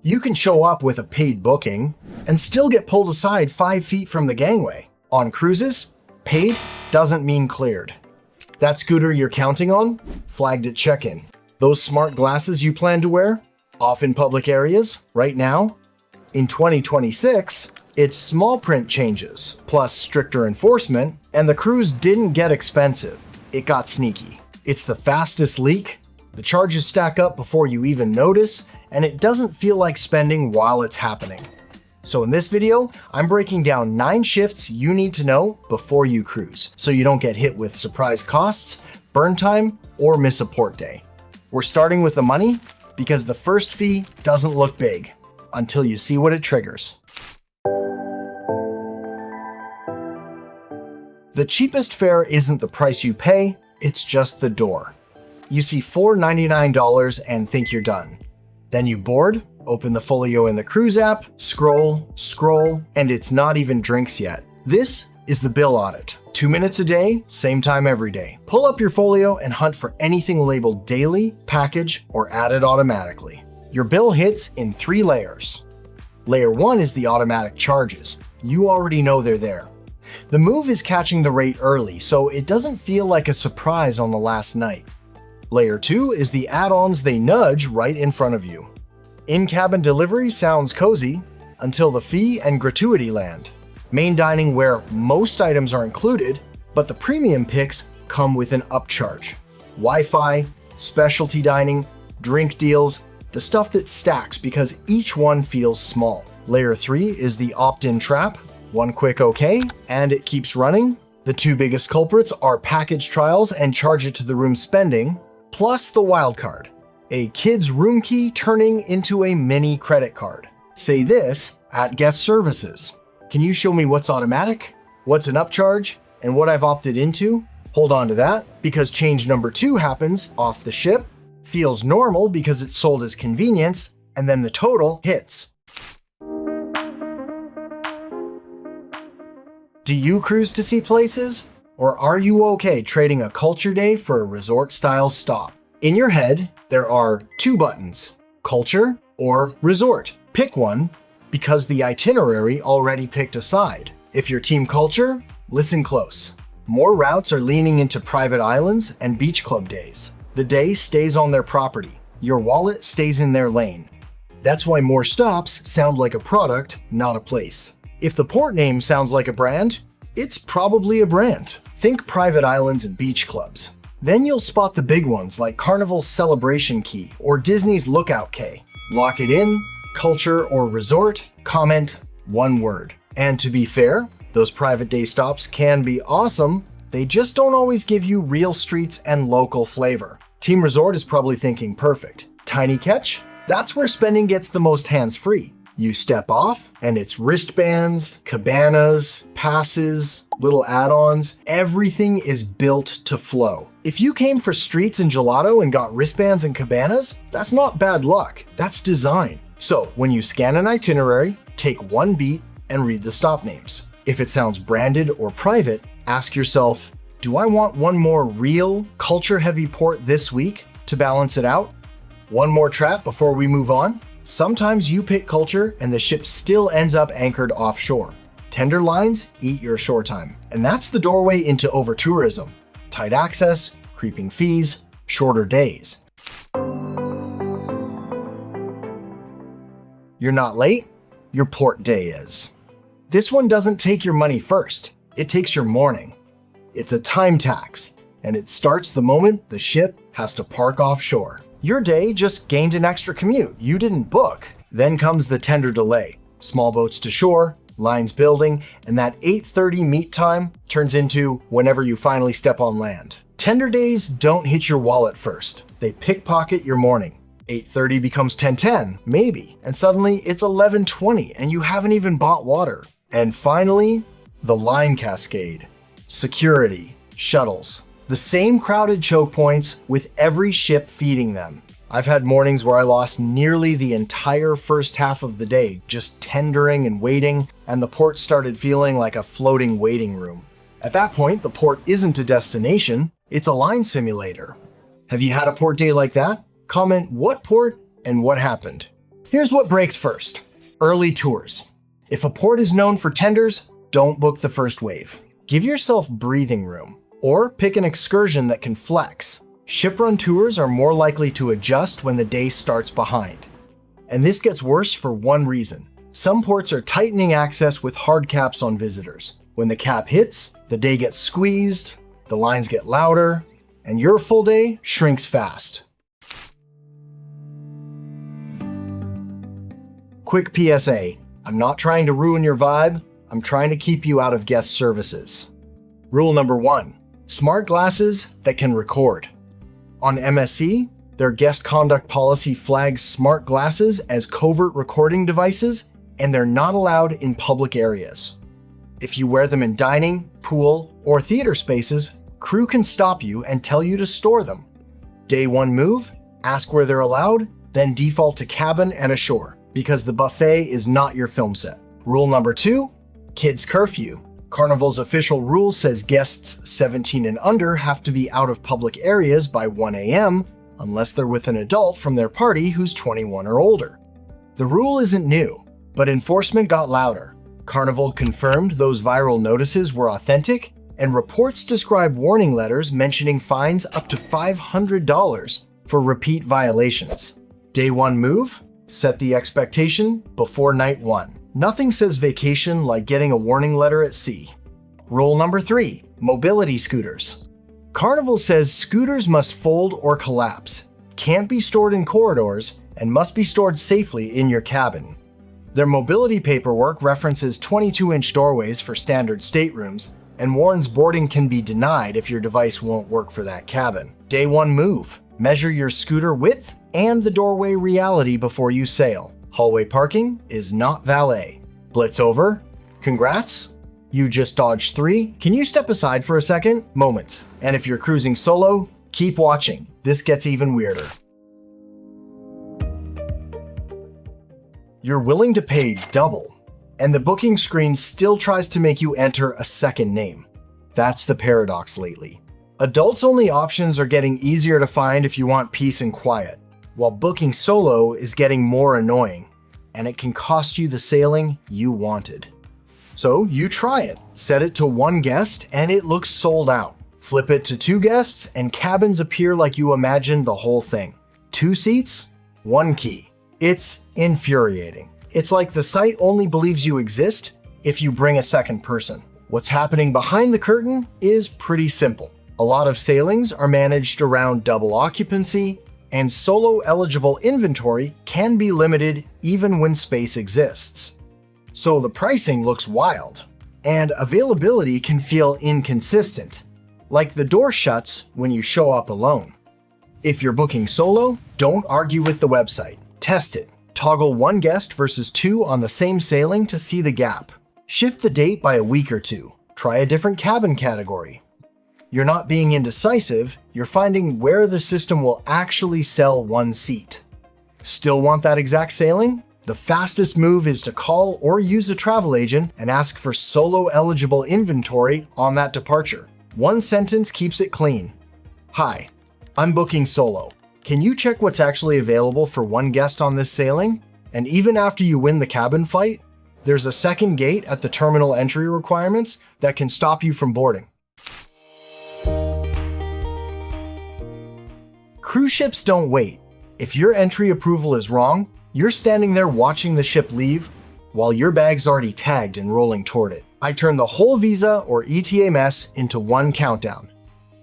You can show up with a paid booking and still get pulled aside 5 feet from the gangway. On cruises, paid doesn't mean cleared. That scooter you're counting on? Flagged at check-in. Those smart glasses you plan to wear? Off in public areas, right now? In 2026, it's small print changes, plus stricter enforcement, and the cruise didn't get expensive. It got sneaky. It's the fastest leak, the charges stack up before you even notice, and it doesn't feel like spending while it's happening. So in this video, I'm breaking down 9 shifts you need to know before you cruise, so you don't get hit with surprise costs, burn time, or miss a port day. We're starting with the money because the first fee doesn't look big until you see what it triggers. The cheapest fare isn't the price you pay, it's just the door. You see $4.99 and think you're done. Then you board, open the folio in the cruise app, scroll, and it's not even drinks yet. This is the Bill Audit. 2 minutes a day, same time every day. Pull up your folio and hunt for anything labeled daily, package, or added automatically. Your bill hits in 3 layers. Layer 1 is the automatic charges. You already know they're there. The move is catching the rate early, so it doesn't feel like a surprise on the last night. Layer 2 is the add-ons they nudge right in front of you. In-cabin delivery sounds cozy until the fee and gratuity land. Main dining where most items are included, but the premium picks come with an upcharge. Wi-Fi, specialty dining, drink deals, the stuff that stacks because each one feels small. Layer 3 is the opt-in trap. One quick okay, and it keeps running. The 2 biggest culprits are package trials and charge it to the room spending, plus the wild card, a kid's room key turning into a mini credit card. Say this at guest services. Can you show me what's automatic, what's an upcharge, and what I've opted into? Hold on to that, because change number 2 happens off the ship, feels normal because it's sold as convenience, and then the total hits. Do you cruise to see places? Or are you okay trading a culture day for a resort-style stop? In your head, there are 2 buttons, culture or resort. Pick one, because the itinerary already picked a side. If you're team culture, listen close. More routes are leaning into private islands and beach club days. The day stays on their property. Your wallet stays in their lane. That's why more stops sound like a product, not a place. If the port name sounds like a brand, it's probably a brand. Think private islands and beach clubs. Then you'll spot the big ones like Carnival's Celebration Key or Disney's Lookout Cay. Lock it in, culture or resort, comment 1 word. And to be fair, those private day stops can be awesome, they just don't always give you real streets and local flavor. Team Resort is probably thinking perfect. Tiny catch? That's where spending gets the most hands-free. You step off, and it's wristbands, cabanas, passes, little add-ons. Everything is built to flow. If you came for streets and gelato and got wristbands and cabanas, that's not bad luck. That's design. So when you scan an itinerary, take 1 beat and read the stop names. If it sounds branded or private, ask yourself, do I want one more real, culture-heavy port this week to balance it out? One more trap before we move on. Sometimes you pick culture and the ship still ends up anchored offshore. Tender lines eat your shore time. And that's the doorway into over-tourism. Tight access, creeping fees, shorter days. You're not late, your port day is. This one doesn't take your money first, it takes your morning. It's a time tax, and it starts the moment the ship has to park offshore. Your day just gained an extra commute you didn't book. Then comes the tender delay. Small boats to shore, lines building, and that 8:30 meet time turns into whenever you finally step on land. Tender days don't hit your wallet first. They pickpocket your morning. 8:30 becomes 10:10, maybe, and suddenly it's 11:20 and you haven't even bought water. And finally, the line cascade. Security, shuttles. The same crowded choke points with every ship feeding them. I've had mornings where I lost nearly the entire first half of the day just tendering and waiting, and the port started feeling like a floating waiting room. At that point, the port isn't a destination, it's a line simulator. Have you had a port day like that? Comment what port and what happened. Here's what breaks first. Early tours. If a port is known for tenders, don't book the first wave. Give yourself breathing room, or pick an excursion that can flex. Ship-run tours are more likely to adjust when the day starts behind. And this gets worse for one reason. Some ports are tightening access with hard caps on visitors. When the cap hits, the day gets squeezed, the lines get louder, and your full day shrinks fast. Quick PSA, I'm not trying to ruin your vibe, I'm trying to keep you out of guest services. Rule number 1, smart glasses that can record. On MSC, their guest conduct policy flags smart glasses as covert recording devices, and they're not allowed in public areas. If you wear them in dining, pool, or theater spaces, crew can stop you and tell you to store them. Day 1 move, ask where they're allowed, then default to cabin and ashore, because the buffet is not your film set. Rule number 2, kids curfew. Carnival's official rule says guests 17 and under have to be out of public areas by 1 a.m. unless they're with an adult from their party who's 21 or older. The rule isn't new, but enforcement got louder. Carnival confirmed those viral notices were authentic, and reports describe warning letters mentioning fines up to $500 for repeat violations. Day 1 move, set the expectation before night 1. Nothing says vacation like getting a warning letter at sea. Rule number 3, mobility scooters. Carnival says scooters must fold or collapse, can't be stored in corridors, and must be stored safely in your cabin. Their mobility paperwork references 22-inch doorways for standard staterooms and warns boarding can be denied if your device won't work for that cabin. Day 1 move, measure your scooter width and the doorway reality before you sail. Hallway parking is not valet. Blitz over. Congrats. You just dodged 3. Can you step aside for a second? Moments. And if you're cruising solo, keep watching. This gets even weirder. You're willing to pay double, and the booking screen still tries to make you enter a second name. That's the paradox lately. Adults-only options are getting easier to find if you want peace and quiet, while booking solo is getting more annoying, and it can cost you the sailing you wanted. So you try it. Set it to 1 guest and it looks sold out. Flip it to 2 guests and cabins appear like you imagined the whole thing. 2 seats, 1 key. It's infuriating. It's like the site only believes you exist if you bring a second person. What's happening behind the curtain is pretty simple. A lot of sailings are managed around double occupancy, and solo-eligible inventory can be limited even when space exists. So the pricing looks wild, and availability can feel inconsistent, like the door shuts when you show up alone. If you're booking solo, don't argue with the website. Test it. Toggle 1 guest versus 2 on the same sailing to see the gap. Shift the date by a week or 2. Try a different cabin category. You're not being indecisive, you're finding where the system will actually sell 1 seat. Still want that exact sailing? The fastest move is to call or use a travel agent and ask for solo-eligible inventory on that departure. 1 sentence keeps it clean. Hi, I'm booking solo. Can you check what's actually available for 1 guest on this sailing? And even after you win the cabin fight, there's a second gate at the terminal entry requirements that can stop you from boarding. Cruise ships don't wait. If your entry approval is wrong, you're standing there watching the ship leave while your bag's already tagged and rolling toward it. I turn the whole visa or ETA mess into 1 countdown.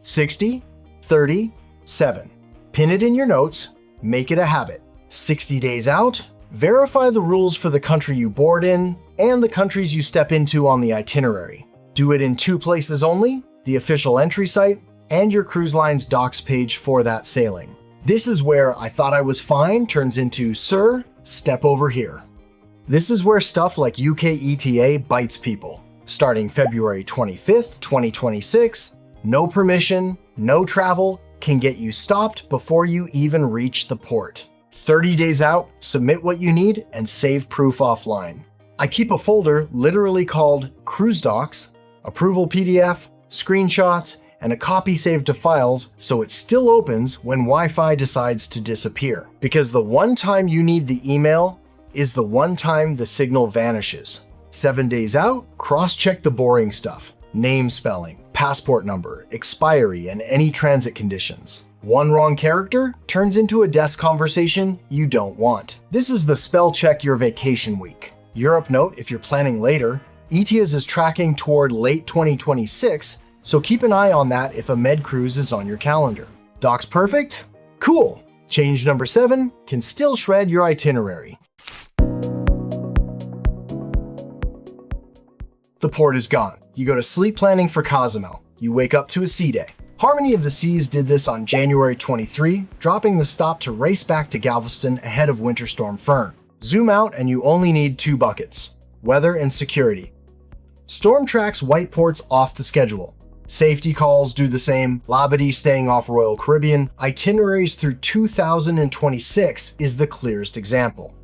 60, 30, 7. Pin it in your notes, make it a habit. 60 days out, verify the rules for the country you board in and the countries you step into on the itinerary. Do it in 2 places only, the official entry site and your cruise line's docs page for that sailing. This is where I thought I was fine turns into, sir, step over here. This is where stuff like UK ETA bites people. Starting February 25th, 2026, no permission, no travel, can get you stopped before you even reach the port. 30 days out, submit what you need and save proof offline. I keep a folder literally called Cruise Docs, Approval PDF, Screenshots, and a copy saved to files so it still opens when Wi-Fi decides to disappear. Because the one time you need the email is the one time the signal vanishes. 7 days out, cross-check the boring stuff. Name spelling, passport number, expiry, and any transit conditions. One wrong character turns into a desk conversation you don't want. This is the spell check your vacation week. Europe note if you're planning later, ETIAS is tracking toward late 2026, so keep an eye on that if a med cruise is on your calendar. Docs perfect? Cool! Change number 7 can still shred your itinerary. The port is gone. You go to sleep planning for Cozumel. You wake up to a sea day. Harmony of the Seas did this on January 23, dropping the stop to race back to Galveston ahead of Winter Storm Fern. Zoom out and you only need 2 buckets: weather and security. Storm tracks white ports off the schedule. Safety calls do the same. Labadee staying off Royal Caribbean. Itineraries through 2026 is the clearest example.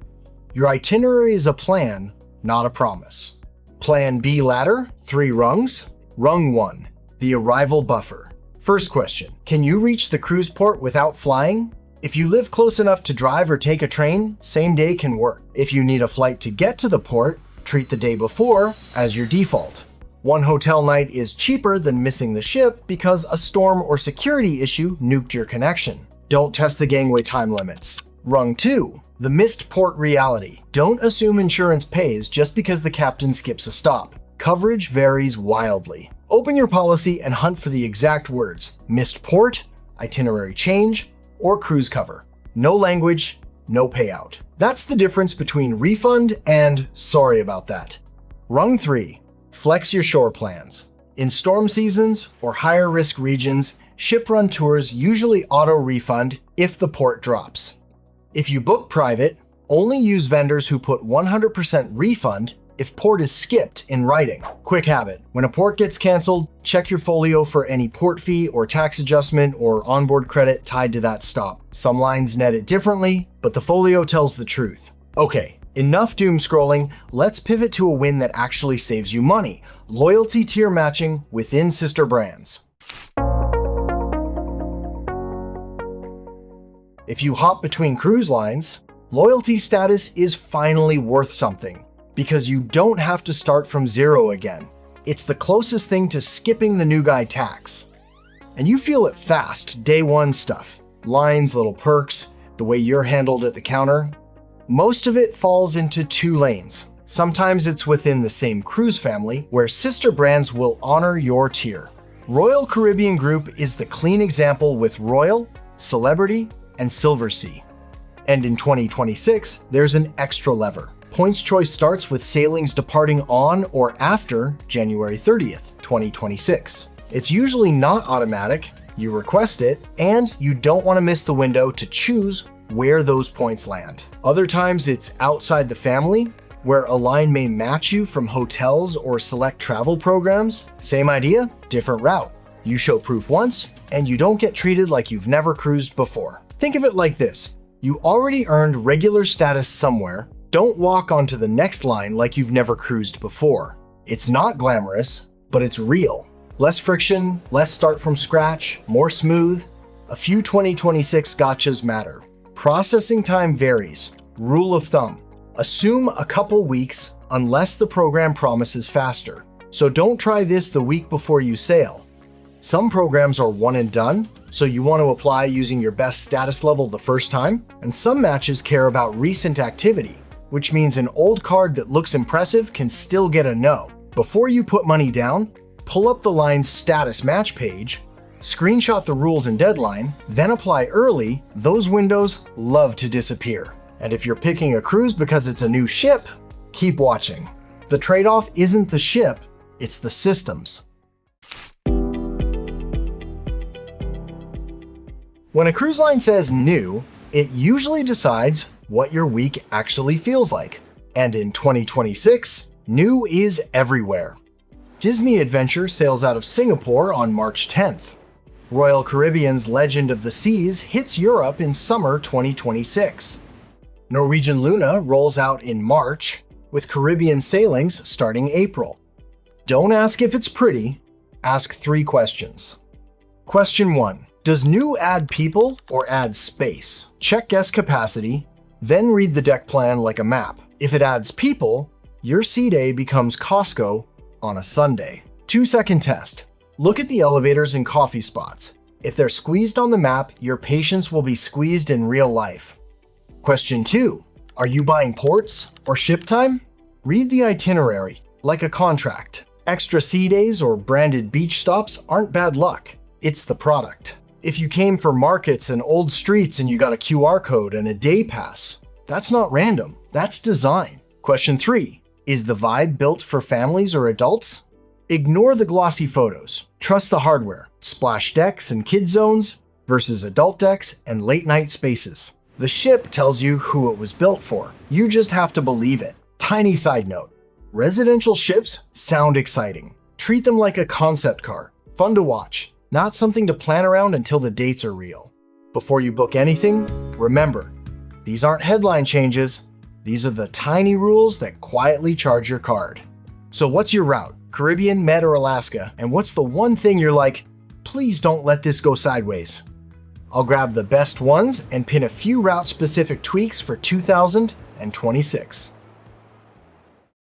Your itinerary is a plan, not a promise. Plan B ladder, 3 rungs. Rung 1, the arrival buffer. First question, can you reach the cruise port without flying? If you live close enough to drive or take a train, same day can work. If you need a flight to get to the port, treat the day before as your default. One hotel night is cheaper than missing the ship because a storm or security issue nuked your connection. Don't test the gangway time limits. Rung 2, the missed port reality. Don't assume insurance pays just because the captain skips a stop. Coverage varies wildly. Open your policy and hunt for the exact words: missed port, itinerary change, or cruise cover. No language, no payout. That's the difference between refund and sorry about that. Rung 3, flex your shore plans. In storm seasons or higher risk regions, ship run tours usually auto refund if the port drops. If you book private, only use vendors who put 100% refund if port is skipped in writing. Quick habit, when a port gets canceled, check your folio for any port fee or tax adjustment or onboard credit tied to that stop. Some lines net it differently, but the folio tells the truth. Okay, enough doom scrolling, let's pivot to a win that actually saves you money: loyalty tier matching within sister brands. If you hop between cruise lines, loyalty status is finally worth something, because you don't have to start from zero again. It's the closest thing to skipping the new guy tax. And you feel it fast, day one stuff. Lines, little perks, the way you're handled at the counter. Most of it falls into 2 lanes. Sometimes it's within the same cruise family, where sister brands will honor your tier. Royal Caribbean Group is the clean example with Royal, Celebrity, and Silversea. And in 2026, there's an extra lever. Points choice starts with sailings departing on or after January 30th, 2026. It's usually not automatic, you request it, and you don't want to miss the window to choose where those points land. Other times it's outside the family, where a line may match you from hotels or select travel programs. Same idea, different route. You show proof once, and you don't get treated like you've never cruised before. Think of it like this: you already earned regular status somewhere. Don't walk onto the next line like you've never cruised before. It's not glamorous, but it's real. Less friction, less start from scratch, more smooth. A few 2026 gotchas matter. Processing time varies. Rule of thumb: assume a couple weeks unless the program promises faster. So don't try this the week before you sail. Some programs are one and done, so you want to apply using your best status level the first time, and some matches care about recent activity, which means an old card that looks impressive can still get a no. Before you put money down, pull up the line's status match page, screenshot the rules and deadline, then apply early. Those windows love to disappear. And if you're picking a cruise because it's a new ship, keep watching. The trade-off isn't the ship, it's the systems. When a cruise line says new, it usually decides what your week actually feels like. And in 2026, new is everywhere. Disney Adventure sails out of Singapore on March 10th. Royal Caribbean's Legend of the Seas hits Europe in summer 2026. Norwegian Luna rolls out in March, with Caribbean sailings starting April. Don't ask if it's pretty, ask 3 questions. Question 1. Does new add people or add space? Check guest capacity, then read the deck plan like a map. If it adds people, your sea day becomes Costco on a Sunday. 2-second test. Look at the elevators and coffee spots. If they're squeezed on the map, your patience will be squeezed in real life. Question 2. Are you buying ports or ship time? Read the itinerary like a contract. Extra sea days or branded beach stops aren't bad luck. It's the product. If you came for markets and old streets and you got a QR code and a day pass, that's not random. That's design. Question 3. Is the vibe built for families or adults? Ignore the glossy photos. Trust the hardware. Splash decks and kid zones versus adult decks and late night spaces. The ship tells you who it was built for. You just have to believe it. Tiny side note. Residential ships sound exciting. Treat them like a concept car. Fun to watch. Not something to plan around until the dates are real. Before you book anything, remember, these aren't headline changes. These are the tiny rules that quietly charge your card. So what's your route? Caribbean, Med, or Alaska? And what's the one thing you're like, please don't let this go sideways? I'll grab the best ones and pin a few route-specific tweaks for 2026.